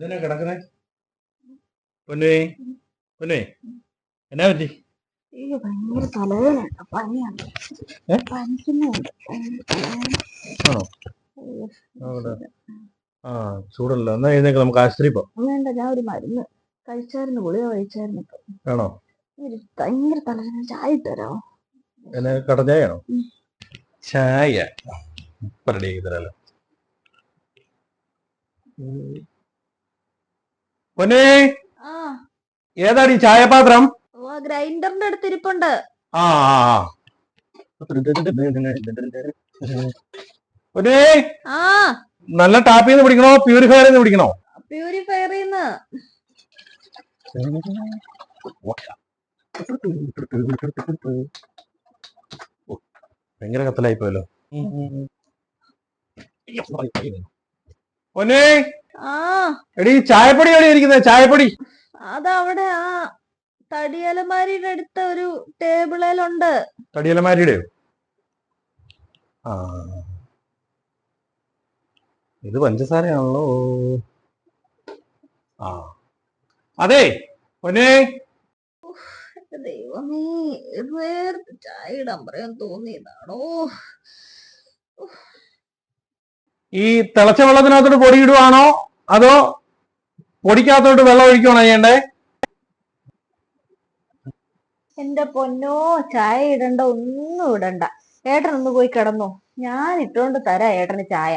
ഇതെന്നാ കിടക്കുന്നേ? പൊന്നേ പൊന്നേ, എന്നാ പറ്റി? അയ്യോ ഭയങ്കര തലവേദനയുണ്ട്, പനിയാണ്. ഏ? പനിക്കുന്നുണ്ട്. ആണോ? അവിടെ ആ ചൂടല്ലോ. എന്നാ എഴുന്നേക്ക്, നമുക്ക് ആശുപത്രി പോവാം. വേണ്ട, ഞാൻ ഒരു മരുന്ന് കഴിച്ചായിരുന്നു, ഗുളിക കഴിച്ചായിരുന്നു. ഇപ്പൊ ആണോ? ഭയങ്കര തലവേദന. ചായ ഇട്ടുതരാമോ? എന്നാ കട്ടൻ ചായയാണോ? ചായ ഇപ്പൊ റെഡി ആക്കി തരാലോ. പൊന്നേ, ആ ഏതാടി ചായപാത്രം? ഗ്രൈൻഡറിന്റെ അടുത്ത് ഇരിപ്പുണ്ട്. ആ ആ ആ. പൊന്നേ, ആ നല്ല ടാപ്പിൽ നിന്ന് പിടിക്കണോ പ്യൂരിഫയറിൽ നിന്ന് പിടിക്കണോ? പ്യൂരിഫയറിന്ന്. ഭയങ്കര കത്തലായി പോയല്ലോ. പൊന്നേ, ആ എടി ചായപ്പൊടി എവിടെ ഇരിക്കുന്നത്? ചായപ്പൊടി അതവിടെ ആ തടിയലമാരിയുടെ അടുത്ത ഒരു ടേബിളിലുണ്ട്. തടിയലമാരിയുടെയോ? ആ, ഇത് പഞ്ചസാരയാണല്ലോ. ആ അതെ പൊന്നേ, ദൈവമേ, വേർത്ത് ചായ ഇടാൻ പറയാൻ തോന്നിയതാണോ? ഈ തിളച്ച വെള്ളത്തിനകത്തോട്ട് പൊടി ഇടുവാണോ അതോ പൊടിക്കകത്തോട്ട് വെള്ളം ഒഴിക്കുവാണോ ചെയ്യണ്ടേ? എന്റെ പൊന്നോ, ചായ ഇടണ്ട, ഒന്നും ഇടണ്ട. ഏട്ടൻ ഒന്ന് പോയി കിടന്നോ, ഞാൻ ഇട്ടോണ്ട് തരാം ഏട്ടന് ചായ.